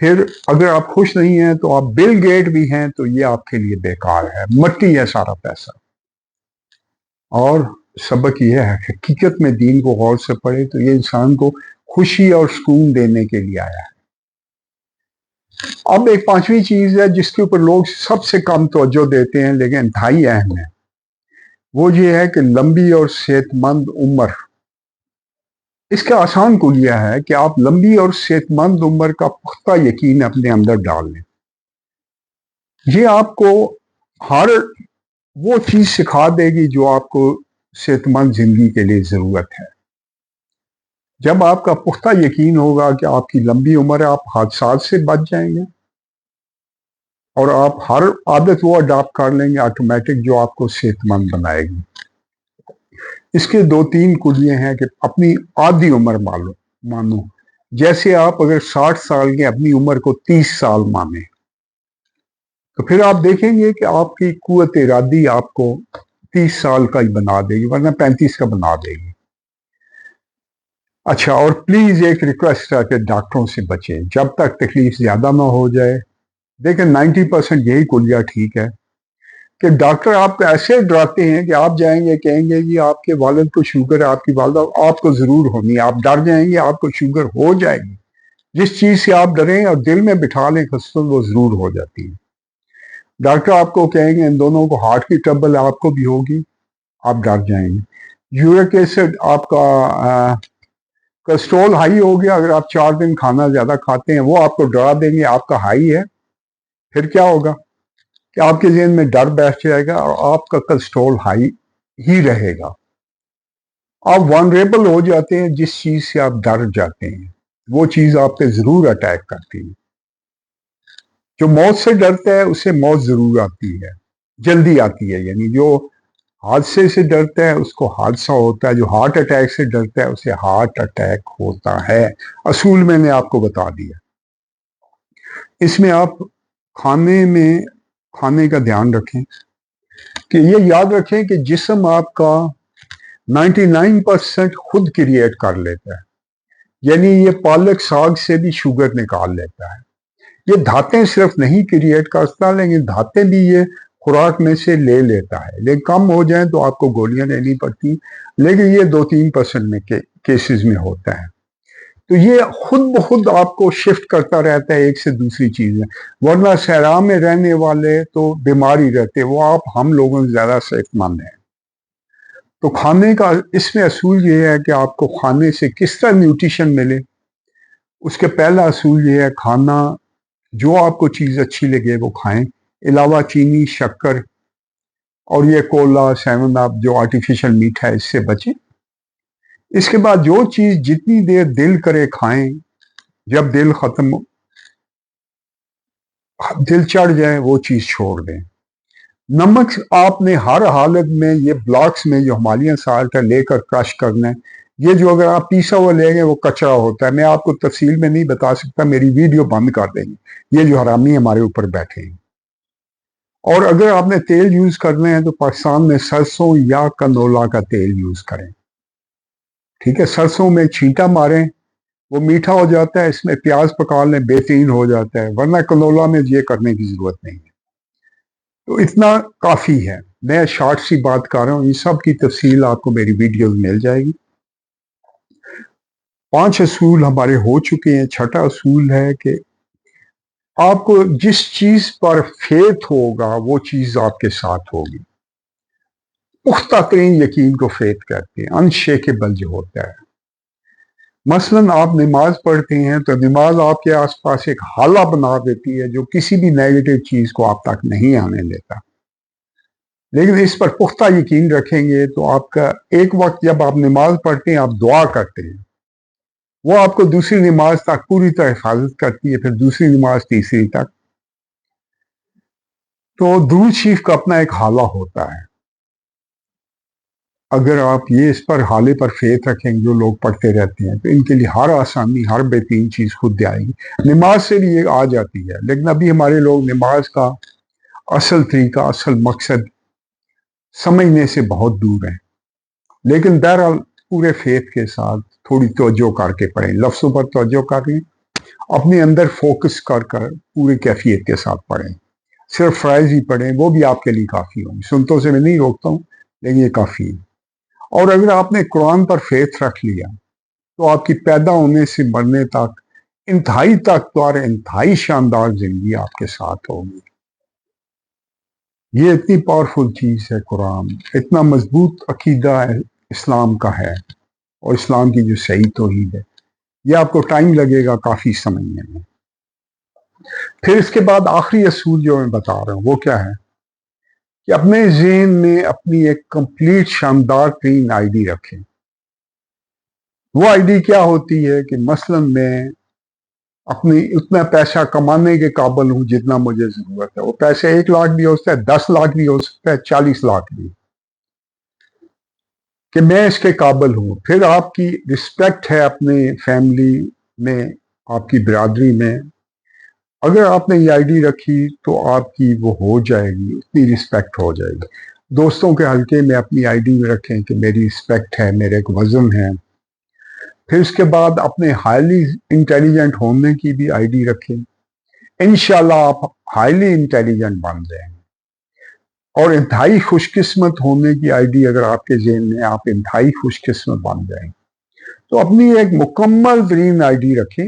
پھر اگر آپ خوش نہیں ہیں تو آپ بل گیٹ بھی ہیں تو یہ آپ کے لیے بیکار ہے، مٹی ہے سارا پیسہ۔ اور سبق یہ ہے، حقیقت میں دین کو غور سے پڑھے تو یہ انسان کو خوشی اور سکون دینے کے لیے آیا ہے۔ اب ایک پانچویں چیز ہے جس کے اوپر لوگ سب سے کم توجہ دیتے ہیں لیکن انتہائی اہم ہے، وہ یہ ہے کہ لمبی اور صحت مند عمر۔ اس کا آسان کلیہ ہے کہ آپ لمبی اور صحت مند عمر کا پختہ یقین اپنے اندر ڈال لیں۔ یہ آپ کو ہر وہ چیز سکھا دے گی جو آپ کو صحت مند زندگی کے لیے ضرورت ہے۔ جب آپ کا پختہ یقین ہوگا کہ آپ کی لمبی عمر ہے، آپ حادثات سے بچ جائیں گے اور آپ ہر عادت وہ اڈاپٹ کر لیں گے آٹومیٹک جو آپ کو صحت مند بنائے گی۔ اس کے دو تین کلیے ہیں کہ اپنی آدھی عمر مانو۔ جیسے آپ اگر 60 سال کے اپنی عمر کو 30 سال مانیں تو پھر آپ دیکھیں گے کہ آپ کی قوت ارادی آپ کو 30 سال کا ہی بنا دے گی، ورنہ 35 کا بنا دے گی۔ اچھا، اور پلیز ایک ریکویسٹ ہے کہ ڈاکٹروں سے بچیں جب تک تکلیف زیادہ نہ ہو جائے۔ دیکھیں 90% یہی کلیہ ٹھیک ہے کہ ڈاکٹر آپ کو ایسے ڈراتے ہیں کہ آپ جائیں گے کہیں گے جی آپ کے والد کو شوگر ہے، آپ کی والدہ، آپ کو ضرور ہونی ہے، آپ ڈر جائیں گے آپ کو شوگر ہو جائے گی۔ جس چیز سے آپ ڈریں اور دل میں بٹھا لیں خصوصاً وہ ضرور ہو جاتی ہے۔ ڈاکٹر آپ کو کہیں گے ان دونوں کو ہارٹ کی ٹربل آپ کو بھی ہوگی، آپ ڈر جائیں گے۔ یورک ایسڈ آپ کا کولیسٹرول ہائی ہو گیا، اگر آپ 4 دن کھانا زیادہ کھاتے ہیں وہ آپ کو ڈرا دیں گے آپ کا ہائی ہے۔ پھر کیا ہوگا کہ آپ کے ذہن میں ڈر بیٹھ جائے گا اور آپ کا کولیسٹرول ہائی ہی رہے گا۔ آپ وانریبل ہو جاتے ہیں، جس چیز سے آپ ڈر جاتے ہیں وہ چیز آپ پہ ضرور اٹیک کرتی ہے۔ جو موت سے ڈرتا ہے اسے موت ضرور آتی ہے، جلدی آتی ہے، یعنی جو حادثے سے ڈرتا ہے اس کو حادثہ ہوتا ہے، جو ہارٹ اٹیک سے ڈرتا ہے اسے ہارٹ اٹیک ہوتا ہے۔ اصول میں نے آپ کو بتا دیا۔ اس میں آپ کھانے کا دھیان رکھیں کہ یہ یاد رکھیں کہ جسم آپ کا 99% خود کریٹ کر لیتا ہے، یعنی یہ پالک ساگ سے بھی شوگر نکال لیتا ہے۔ یہ دھاتیں صرف نہیں کریٹ کرتا لیکن دھاتیں بھی یہ خوراک میں سے لے لیتا ہے، لیکن کم ہو جائیں تو آپ کو گولیاں لینی پڑتی، لیکن یہ 2-3% میں کیسز میں ہوتا ہے۔ تو یہ خود بخود آپ کو شفٹ کرتا رہتا ہے ایک سے دوسری چیز میں، ورنہ صحرا میں رہنے والے تو بیمار ہی رہتے، وہ آپ ہم لوگوں سے زیادہ صحت مند ہیں۔ تو کھانے کا اس میں اصول یہ ہے کہ آپ کو کھانے سے کس طرح نیوٹریشن ملے۔ اس کے پہلا اصول یہ ہے کھانا جو آپ کو چیز اچھی لگے وہ کھائیں، علاوہ چینی، شکر اور یہ کولا، 7 اپ جو آرٹیفیشل میٹھا ہے اس سے بچیں۔ اس کے بعد جو چیز جتنی دیر دل کرے کھائیں، جب دل چڑھ جائے وہ چیز چھوڑ دیں۔ نمک آپ نے ہر حالت میں یہ بلاکس میں جو ہمالیہ سالٹ ہے لے کر کرش کرنا ہے۔ یہ جو اگر آپ پیسا ہوا لیں گے وہ کچرا ہوتا ہے، میں آپ کو تفصیل میں نہیں بتا سکتا، میری ویڈیو بند کر دیں گے یہ جو حرامی ہمارے اوپر بیٹھے ہیں۔ اور اگر آپ نے تیل یوز کرنے ہیں تو پاکستان میں سرسوں یا کنولا کا تیل یوز کریں، ٹھیک ہے۔ سرسوں میں چھینٹا ماریں، وہ میٹھا ہو جاتا ہے، اس میں پیاز پکا لیں، بہترین ہو جاتا ہے، ورنہ کنولا میں یہ کرنے کی ضرورت نہیں ہے۔ تو اتنا کافی ہے، میں شارٹ سی بات کر رہا ہوں، ان سب کی تفصیل آپ کو میری ویڈیوز مل جائے گی۔ 5 اصول ہمارے ہو چکے ہیں۔ چھٹا اصول ہے کہ آپ کو جس چیز پر فیتھ ہوگا وہ چیز آپ کے ساتھ ہوگی۔ پختہ ترین یقین کو فیتھ کہتے ہیں، انشیکیبل جو ہوتا ہے۔ مثلاً آپ نماز پڑھتے ہیں تو نماز آپ کے آس پاس ایک حالہ بنا دیتی ہے جو کسی بھی نیگیٹو چیز کو آپ تک نہیں آنے دیتا، لیکن اس پر پختہ یقین رکھیں گے تو آپ کا ایک وقت جب آپ نماز پڑھتے ہیں آپ دعا کرتے ہیں، وہ آپ کو دوسری نماز تک پوری طرح حفاظت کرتی ہے، پھر دوسری نماز تیسری تک۔ تو درود شریف کا اپنا ایک حالہ ہوتا ہے، اگر آپ یہ اس پر حالے پر فیتھ رکھیں جو لوگ پڑھتے رہتے ہیں تو ان کے لیے ہر آسانی، ہر بہترین چیز خود آئے گی۔ نماز سے بھی یہ آ جاتی ہے، لیکن ابھی ہمارے لوگ نماز کا اصل طریقہ، اصل مقصد سمجھنے سے بہت دور ہیں، لیکن بہرحال پورے فیتھ کے ساتھ تھوڑی توجہ کر کے پڑھیں، لفظوں پر توجہ کر لیں اپنے اندر فوکس کر کر پوری کیفیت کے ساتھ پڑھیں، صرف فرائض ہی پڑھیں، وہ بھی آپ کے لیے کافی ہوں گے۔ سنتوں سے میں نہیں روکتا ہوں، لیکن یہ کافی ہے۔ اور اگر آپ نے قرآن پر فیتھ رکھ لیا تو آپ کی پیدا ہونے سے مرنے تک انتہائی طاقتور، انتہائی شاندار زندگی آپ کے ساتھ ہوگی۔ یہ اتنی پاورفل چیز ہے قرآن، اتنا مضبوط عقیدہ ہے اسلام کا ہے، اور اسلام کی جو صحیح توحید ہے، یہ آپ کو ٹائم لگے گا کافی سمجھنے میں۔ پھر اس کے بعد آخری اصول جو میں بتا رہا ہوں وہ کیا ہے کہ اپنے ذہن میں اپنی ایک کمپلیٹ شاندار ترین آئی ڈی رکھیں۔ وہ آئی ڈی کیا ہوتی ہے کہ مثلا میں اپنی اتنا پیسہ کمانے کے قابل ہوں جتنا مجھے ضرورت ہے۔ وہ پیسے 1 لاکھ بھی ہو سکتا ہے، 10 لاکھ بھی ہو سکتا ہے، 40 لاکھ بھی، کہ میں اس کے قابل ہوں۔ پھر آپ کی رسپیکٹ ہے اپنے فیملی میں، آپ کی برادری میں۔ اگر آپ نے یہ آئی ڈی رکھی تو آپ کی وہ ہو جائے گی، اتنی رسپیکٹ ہو جائے گی۔ دوستوں کے حلقے میں اپنی آئی ڈی میں رکھیں کہ میری رسپیکٹ ہے، میرے ایک وزن ہے۔ پھر اس کے بعد اپنے ہائیلی انٹیلیجنٹ ہونے کی بھی آئی ڈی رکھیں۔ انشاءاللہ آپ ہائیلی انٹیلیجنٹ بن جائیں گے۔ اور انتہائی خوش قسمت ہونے کی آئی ڈی اگر آپ کے ذہن میں، آپ انتہائی خوش قسمت بن جائیں گے۔ تو اپنی ایک مکمل ترین آئی ڈی رکھیں،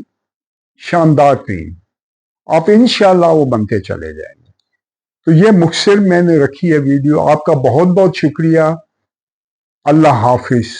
شاندار ترین، آپ انشاءاللہ وہ بنتے چلے جائیں گے۔ تو یہ مختصر میں نے رکھی ہے ویڈیو۔ آپ کا بہت بہت شکریہ۔ اللہ حافظ۔